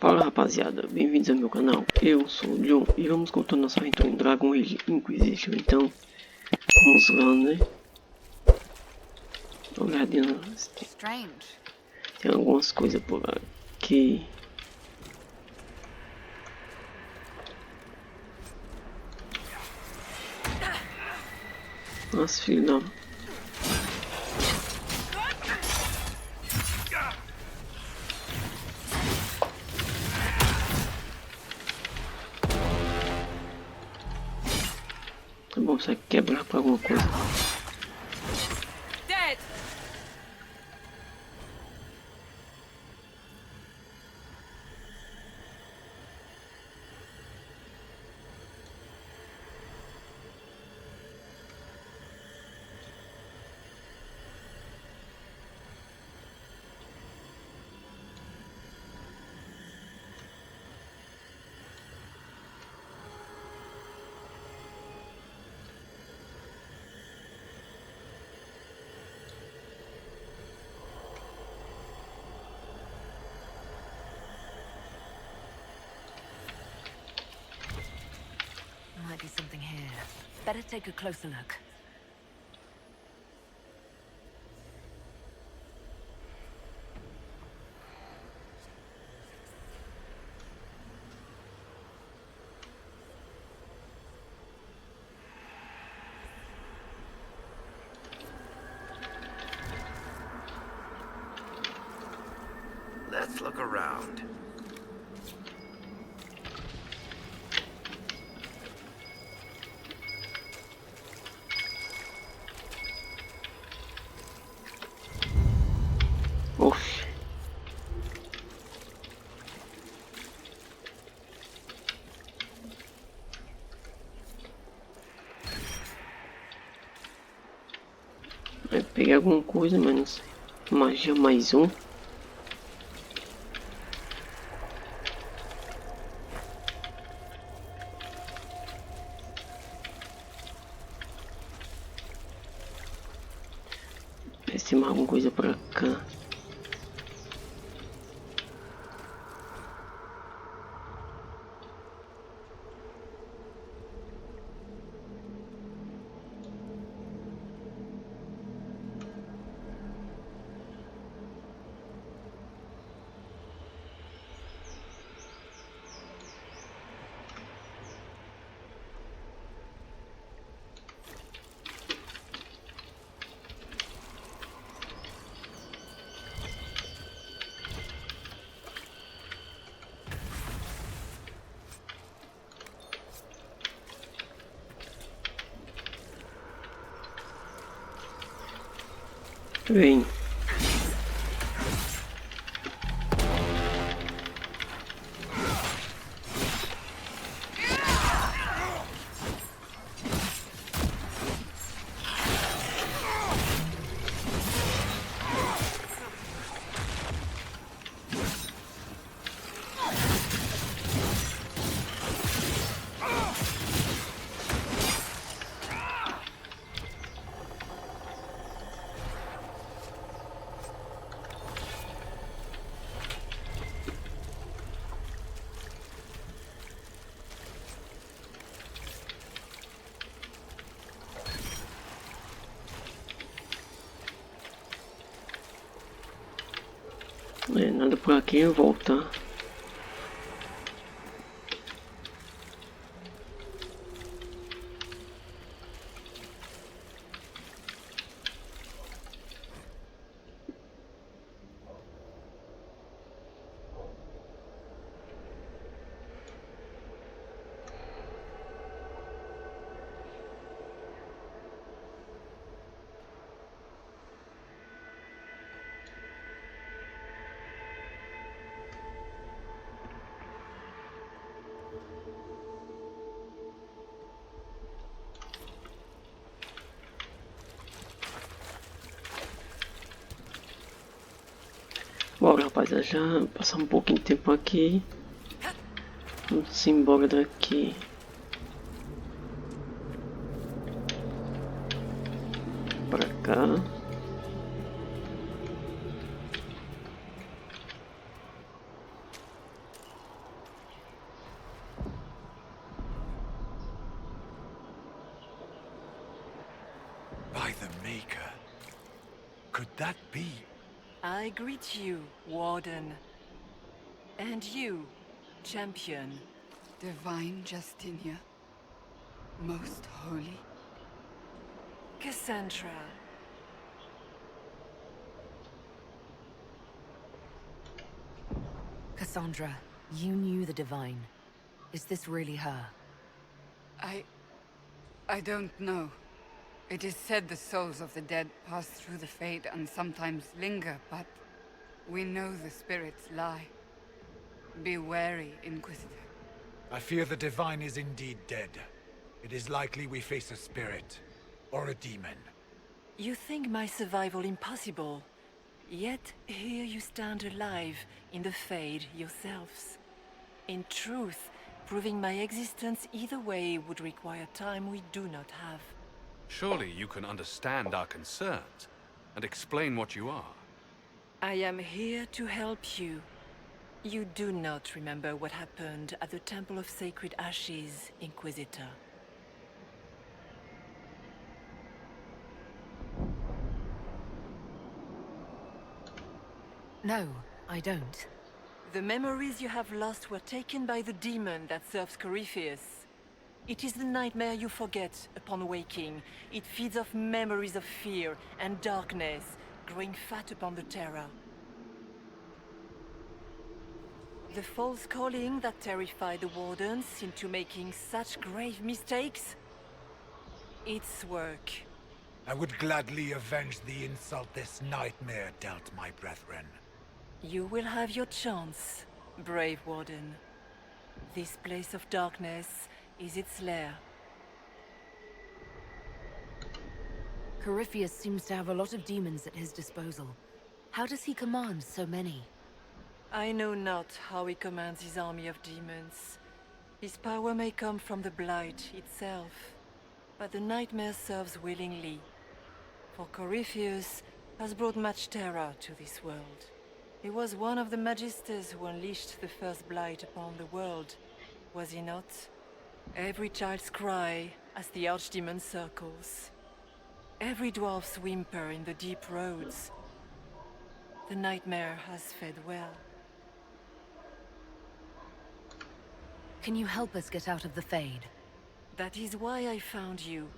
Fala rapaziada, bem-vindos ao meu canal, eu sou o John e vamos continuar nossa aventura em Dragon Age Inquisition. Então, vamos lá, né? Dá uma olhadinha, tem algumas coisas por aqui. Nossa, filho da... Tá bom, você quebrar pra alguma coisa. Might be something here. Better take a closer look. Let's look around. Oxe. Vai pegar alguma coisa, mas não sei. Magia mais um. Ver se tem mais alguma coisa pra cá. Vem. Nada por aqui, eu voltar. Bora, rapaziada, já passar um pouquinho de tempo aqui. Vamos embora daqui. Pra cá. Maker. Could that be? I greet you, Warden. And you, Champion. Divine Justinia, most holy. Cassandra. Cassandra, you knew the Divine. Is this really her? I don't know. It is said the souls of the dead pass through the Fade and sometimes linger, but we know the spirits lie. Be wary, Inquisitor. I fear the Divine is indeed dead. It is likely we face a spirit. Or a demon. You think my survival impossible. Yet here you stand alive in the Fade yourselves. In truth, proving my existence either way would require time we do not have. Surely you can understand our concerns and explain what you are. I am here to help you. You do not remember what happened at the Temple of Sacred Ashes, Inquisitor. No, I don't. The memories you have lost were taken by the demon that serves Corypheus. It is the nightmare you forget upon waking. It feeds off memories of fear and darkness, growing fat upon the terror. The false calling that terrified the Wardens into making such grave mistakes? Its work. I would gladly avenge the insult this nightmare dealt my brethren. You will have your chance, brave Warden. This place of darkness is its lair. Corypheus seems to have a lot of demons at his disposal. How does he command so many? I know not how he commands his army of demons. His power may come from the Blight itself, but the nightmare serves willingly. For Corypheus has brought much terror to this world. He was one of the Magisters who unleashed the first Blight upon the world, was he not? Every child's cry as the Archdemon circles. Every dwarf's whimper in the deep roads. The nightmare has fed well. Can you help us get out of the Fade? That is why I found you.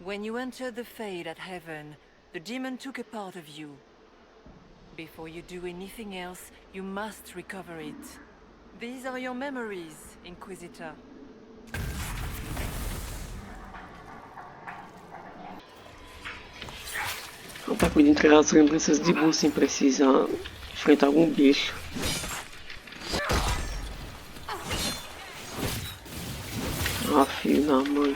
When you entered the Fade at Heaven, the demon took a part of you. Before you do anything else, you must recover it. These are your memories, Inquisitor. Pra cuidar entre as lembranças de Bussen precisa enfrentar algum bicho. Ah, filho da mãe.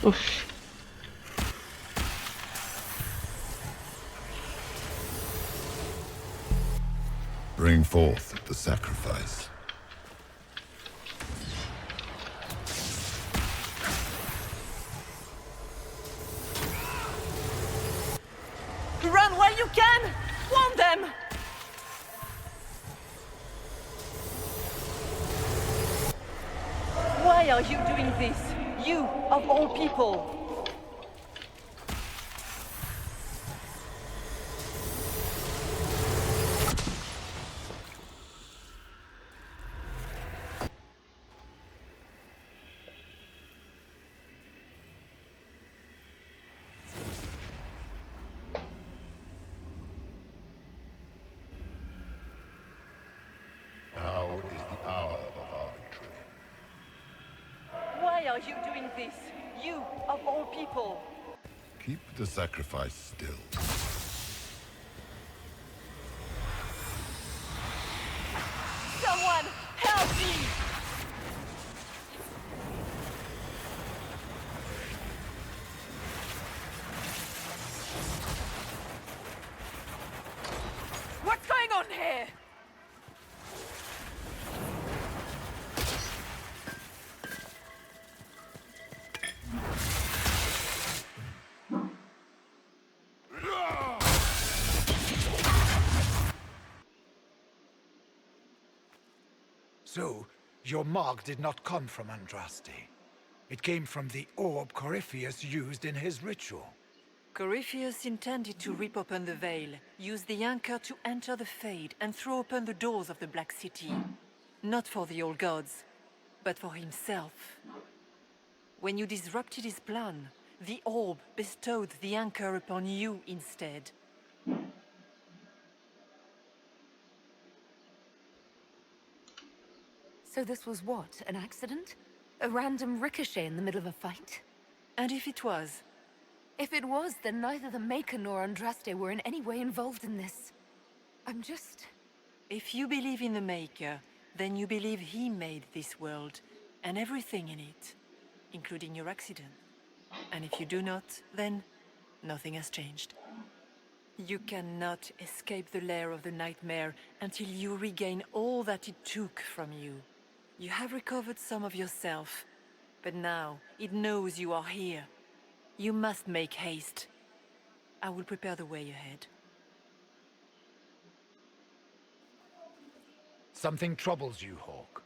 Oxi. Bring forth the sacrifice. Run while you can! Warn them! Why are you doing this? You, of all people! Now is the hour of our victory. Why are you doing this? You, of all people! Keep the sacrifice still. Someone, help me! What's going on here? So, your mark did not come from Andraste. It came from the orb Corypheus used in his ritual. Corypheus intended to rip open the veil, use the anchor to enter the Fade, and throw open the doors of the Black City. Not for the old gods, but for himself. When you disrupted his plan, the orb bestowed the anchor upon you instead. So this was what? An accident? A random ricochet in the middle of a fight? And if it was? If it was, then neither the Maker nor Andraste were in any way involved in this. I'm just... If you believe in the Maker, then you believe he made this world, and everything in it, including your accident. And if you do not, then nothing has changed. You cannot escape the lair of the nightmare until you regain all that it took from you. You have recovered some of yourself, but now it knows you are here. You must make haste. I will prepare the way ahead. Something troubles you, Hawk.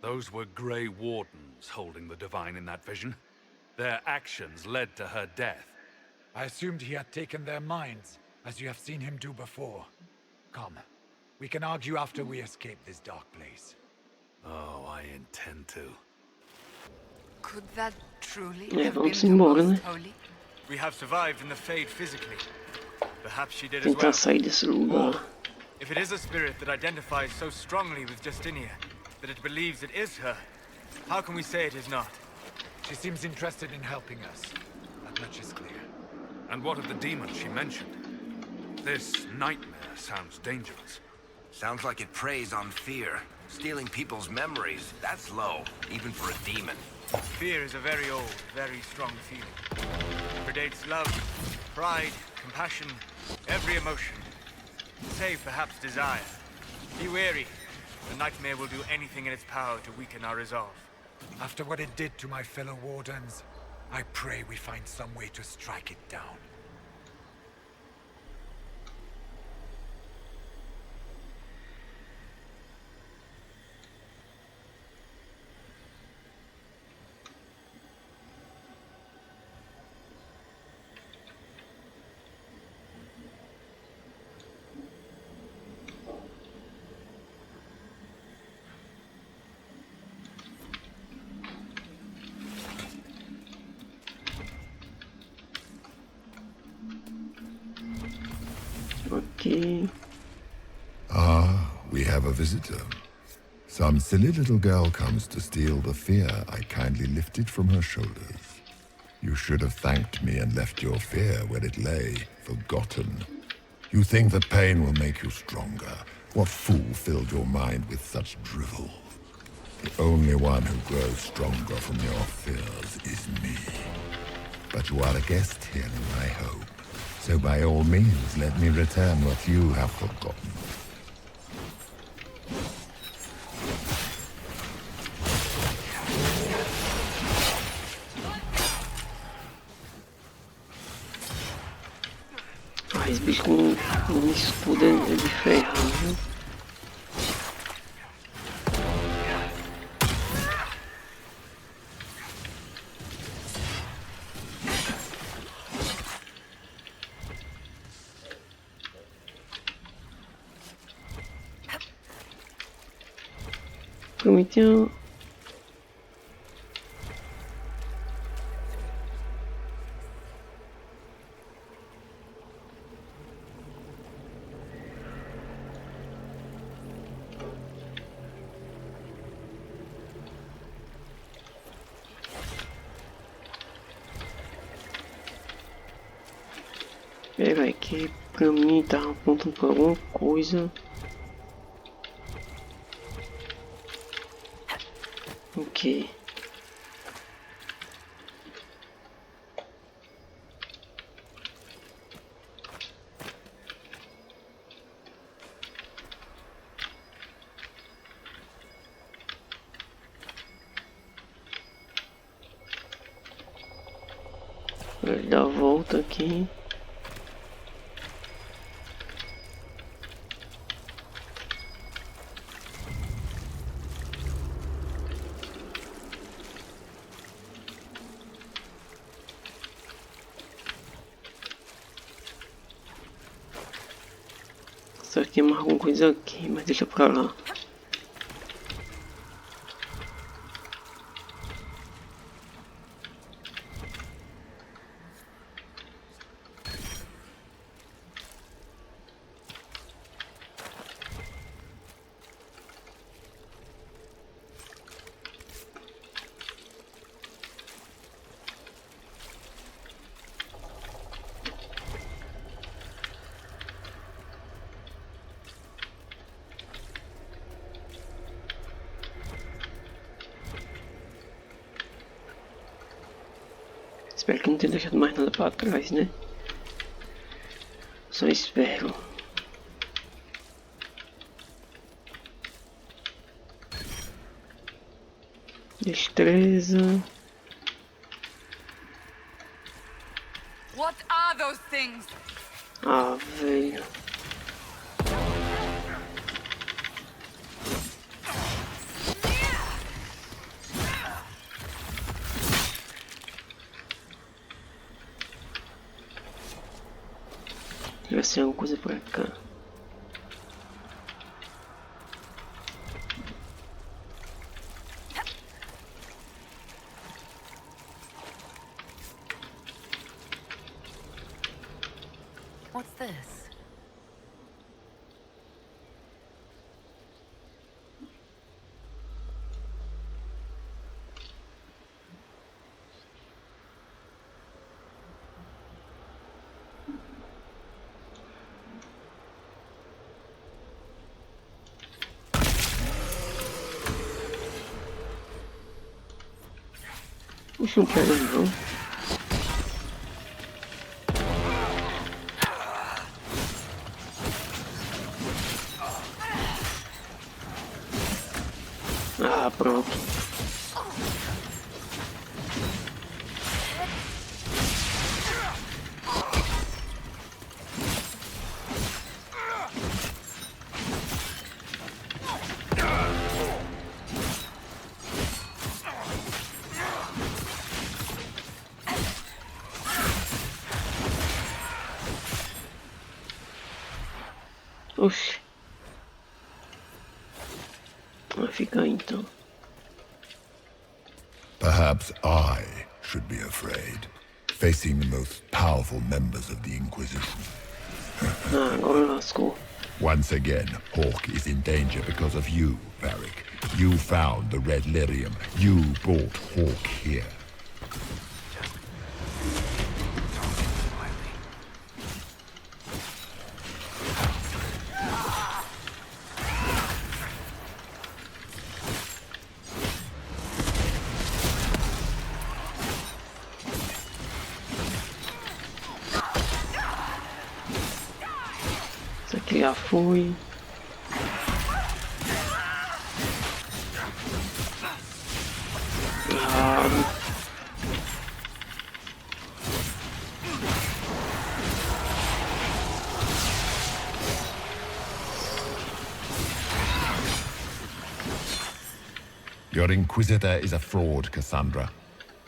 Those were Grey Wardens holding the Divine in that vision. Their actions led to her death. I assumed he had taken their minds, as you have seen him do before. Come, we can argue after we escape this dark place. Oh, I intend to. Could that truly Ja, have want been ze the niet morgen, most hè? holy? We have survived in the Fade physically. Perhaps she did as Tentar well. sair desse lugar. Or, if it is a spirit that identifies so strongly with Justinia, that it believes it is her, how can we say it is not? She seems interested in helping us. That much is clear. And what of the demon she mentioned? This nightmare sounds dangerous. Sounds like it preys on fear. Stealing people's memories. That's low, even for a demon. Fear is a very old, very strong feeling. It predates love, pride, compassion, every emotion. Save perhaps desire. Be wary. The nightmare will do anything in its power to weaken our resolve. After what it did to my fellow Wardens, I pray we find some way to strike it down. Ok. Ah, we have a visitor. Some silly little girl comes to steal the fear I kindly lifted from her shoulders. You should have thanked me and left your fear where it lay, forgotten. You think that pain will make you stronger. What fool filled your mind with such drivel? The only one who grows stronger from your fears is me. But you are a guest here in my home. So by all means, let me return what you have forgotten. Ah, esse bicho com escudo é de ferro, viu? Prometeu. Pera que pra mim tá apontando pra alguma coisa. Ok. Vou dar a volta aqui. Será que tem mais alguma coisa aqui? Mas deixa pra lá. Espero que não tenha deixado mais nada pra trás, né? Só espero. Destreza. What are those things? Ah, velho. Vai ser alguma coisa pra cá. What's this? Isso não pega não. Ah, pronto. Oxi. Vai ficar então. Perhaps I should be afraid, facing the most powerful members of the Inquisition. Ah, agora lascou. Once again, Hawk is in danger because of you, Varric. You found the Red Lyrium. You brought Hawk here. Isso aqui já foi. Ah, Your Inquisitor is a fraud, Cassandra.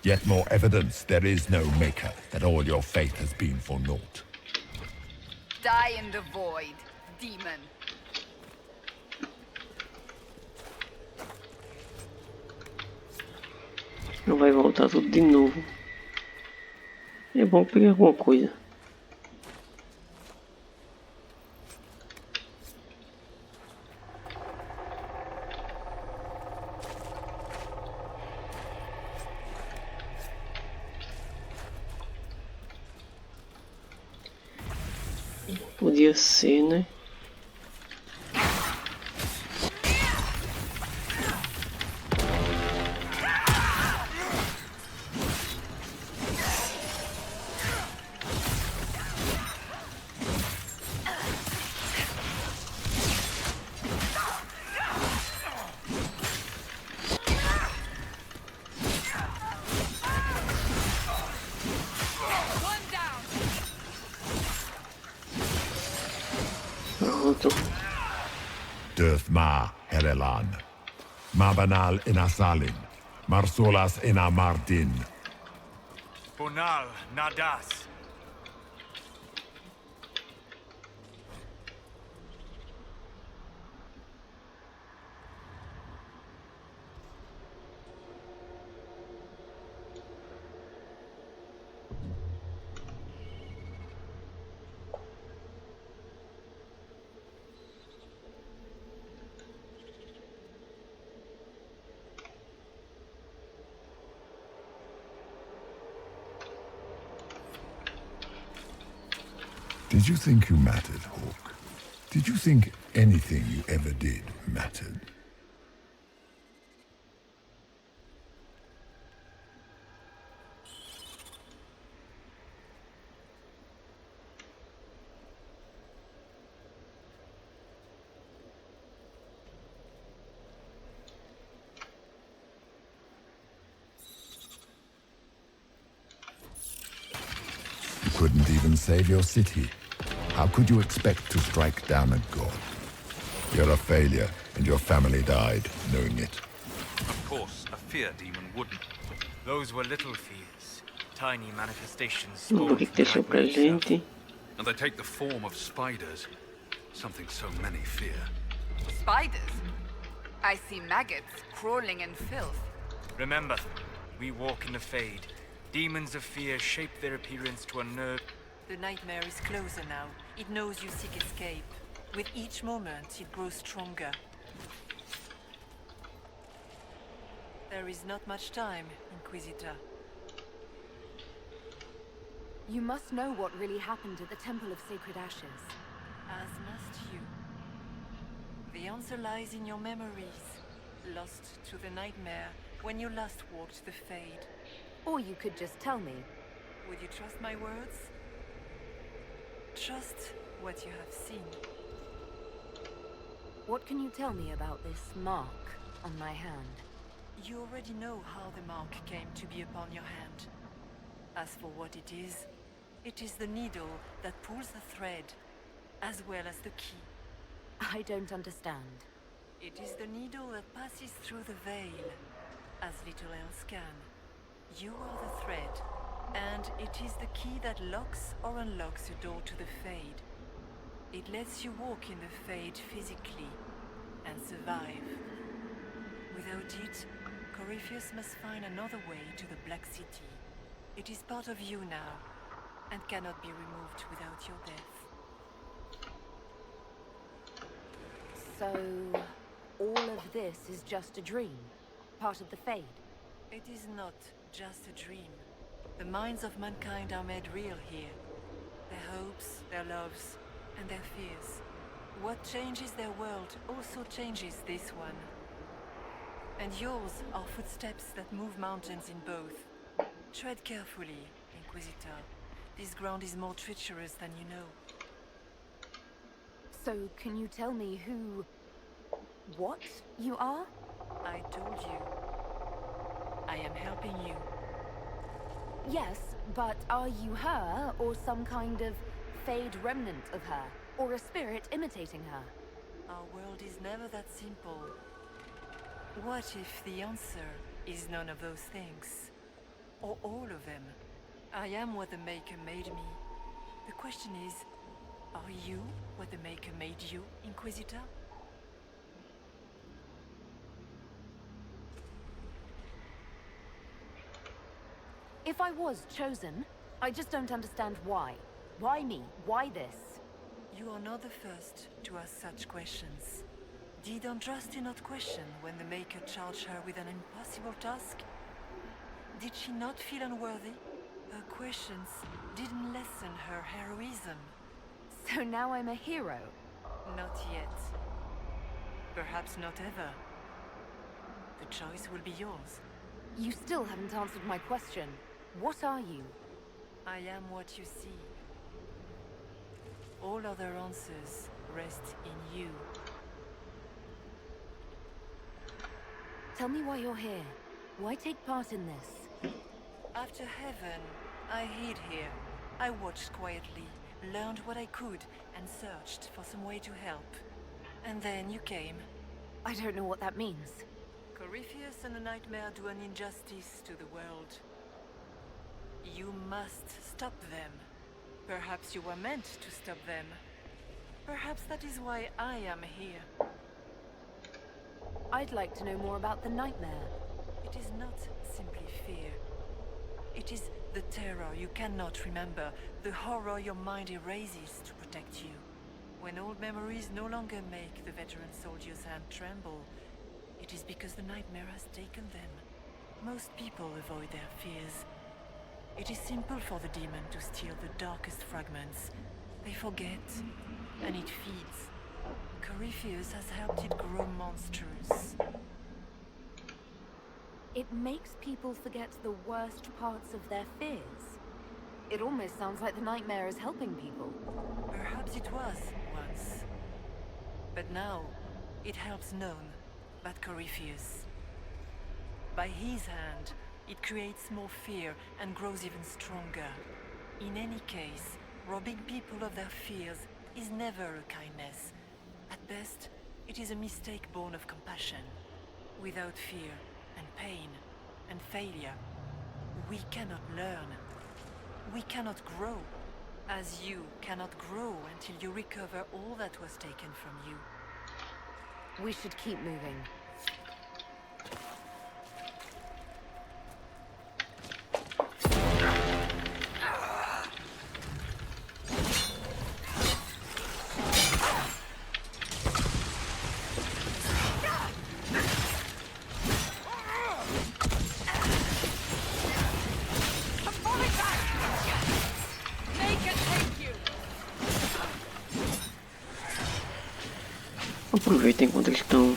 Yet more evidence there is no Maker, that all your faith has been for naught. Die in the void, demon. não vai voltar tudo de novo. É bom pegar alguma coisa. Podia ser, né? Pronto. Döthma Herelan. Mabanal Inasalin. Marsolas Inamardin. Bonal Nadas. Did you think you mattered, Hawk? Did you think anything you ever did mattered? You couldn't even save your city. How could you expect to strike down a god? You're a failure, and your family died knowing it. Of course, a fear demon wouldn't. Those were little fears, tiny manifestations Não spawned que from ter the seu nightmare itself. presente. And they take the form of spiders. Something so many fear. Spiders? I see maggots crawling in filth. Remember, we walk in the Fade. Demons of fear shape their appearance to unnerve. The nightmare is closer now. It knows you seek escape. With each moment, it grows stronger. There is not much time, Inquisitor. You must know what really happened at the Temple of Sacred Ashes. As must you. The answer lies in your memories. Lost to the nightmare when you last walked the Fade. Or you could just tell me. Would you trust my words? Trust what you have seen. What can you tell me about this mark on my hand? You already know how the mark came to be upon your hand. As for what it is the needle that pulls the thread, as well as the key. I don't understand. It is the needle that passes through the veil, as little else can. You are the thread, and it is the key that locks or unlocks the door to the Fade. It lets you walk in the Fade physically, and survive. Without it, Corypheus must find another way to the Black City. It is part of you now, and cannot be removed without your death. So, all of this is just a dream? Part of the Fade? It is not just a dream. The minds of mankind are made real here. Their hopes, their loves, and their fears. What changes their world also changes this one. And yours are footsteps that move mountains in both. Tread carefully, Inquisitor. This ground is more treacherous than you know. So, can you tell me what you are? I told you. I am helping you. Yes, but are you her, or some kind of Fade remnant of her? Or a spirit imitating her? Our world is never that simple. What if the answer is none of those things? Or all of them? I am what the Maker made me. The question is, are you what the Maker made you, Inquisitor? If I was chosen, I just don't understand why. Why me? Why this? You are not the first to ask such questions. Did Andraste not question when the Maker charged her with an impossible task? Did she not feel unworthy? Her questions didn't lessen her heroism. So now I'm a hero? Not yet. Perhaps not ever. The choice will be yours. You still haven't answered my question. What are you? I am what you see. All other answers rest in you. Tell me why you're here. Why take part in this? After heaven, I hid here. I watched quietly, learned what I could, and searched for some way to help. And then you came. I don't know what that means. Corypheus and the Nightmare do an injustice to the world. You must stop them. Perhaps you were meant to stop them. Perhaps that is why I am here. I'd like to know more about the Nightmare. It is not simply fear. It is the terror you cannot remember, the horror your mind erases to protect you. When old memories no longer make the veteran soldier's hand tremble, it is because the Nightmare has taken them. Most people avoid their fears. It is simple for the demon to steal the darkest fragments, They forget, and it feeds. Corypheus has helped it grow monstrous. It makes people forget the worst parts of their fears. It almost sounds like the nightmare is helping people. Perhaps it was once. But now, it helps none but Corypheus. By his hand, it creates more fear and grows even stronger. In any case, robbing people of their fears is never a kindness. At best, it is a mistake born of compassion. Without fear, and pain, and failure, we cannot learn. We cannot grow, as you cannot grow until you recover all that was taken from you. We should keep moving. Aproveita enquanto eles estão.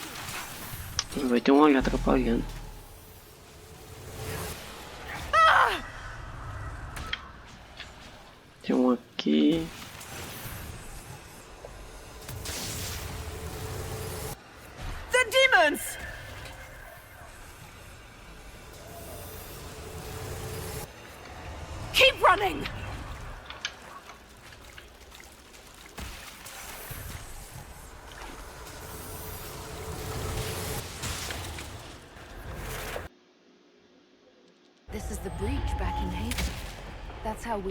Vai ter um olho atrapalhando. Tem um aqui. The demons! Keep running! This is the breach back in Haven. That's how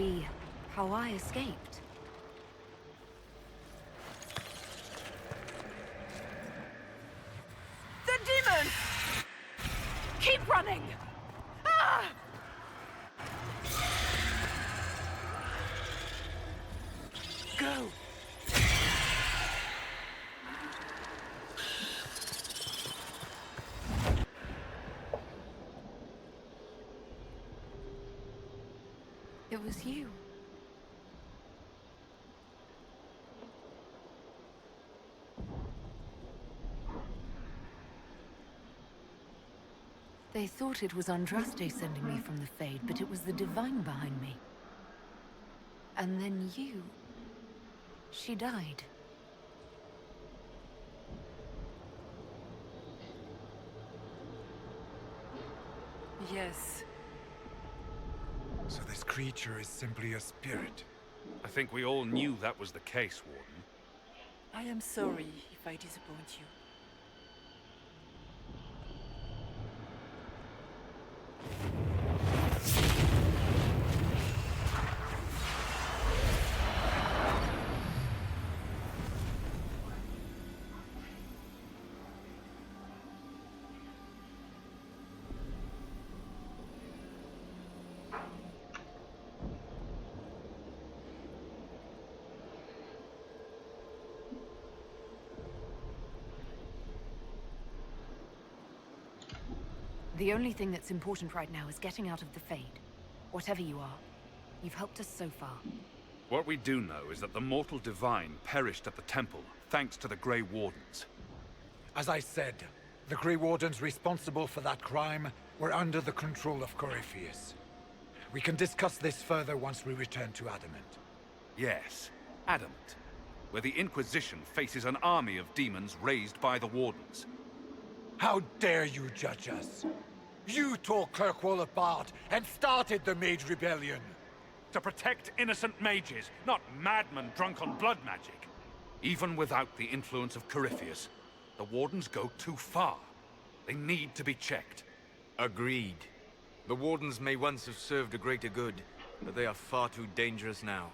I escaped. The demons! Keep running! Ah! Go! It was you. They thought it was Andraste sending me from the Fade, but it was the Divine behind me. And then you... She died. Yes. So this creature is simply a spirit. I think we all knew that was the case, Warden. I am sorry if I disappoint you. The only thing that's important right now is getting out of the Fade. Whatever you are, you've helped us so far. What we do know is that the mortal divine perished at the temple, thanks to the Grey Wardens. As I said, the Grey Wardens responsible for that crime were under the control of Corypheus. We can discuss this further once we return to Adamant. Yes, Adamant, where the Inquisition faces an army of demons raised by the Wardens. How dare you judge us? You tore Kirkwall apart and started the Mage Rebellion. To protect innocent mages, not madmen drunk on blood magic. Even without the influence of Corypheus, the Wardens go too far. They need to be checked. Agreed. The Wardens may once have served a greater good, but they are far too dangerous now.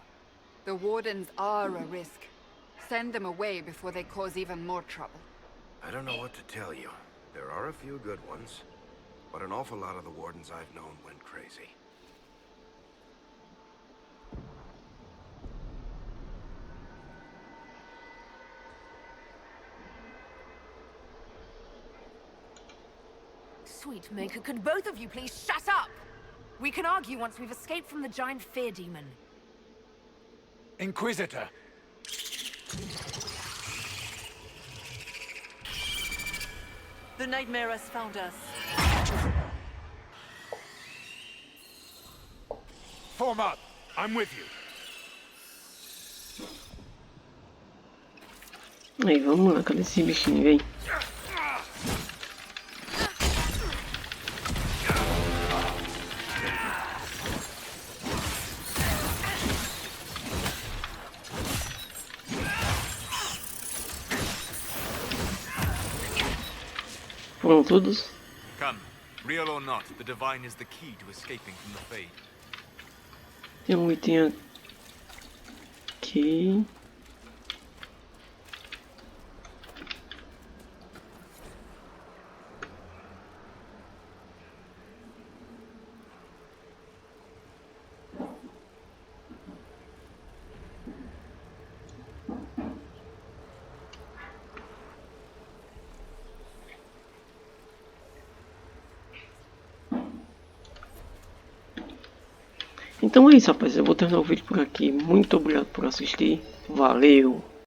The Wardens are a risk. Send them away before they cause even more trouble. I don't know what to tell you. There are a few good ones, but an awful lot of the Wardens I've known went crazy. Sweet Maker, could both of you please shut up? We can argue once we've escaped from the giant fear demon. Inquisitor. The nightmare has found us. Form up. I'm with you. Aí, vamos lá, cadê esse bichinho, vem? Foram todos? Come. Real or not, the divine is the key to escaping from the Fade. Tem um item aqui. Então é isso, rapaz. Eu vou terminar o vídeo por aqui. Muito obrigado por assistir. Valeu!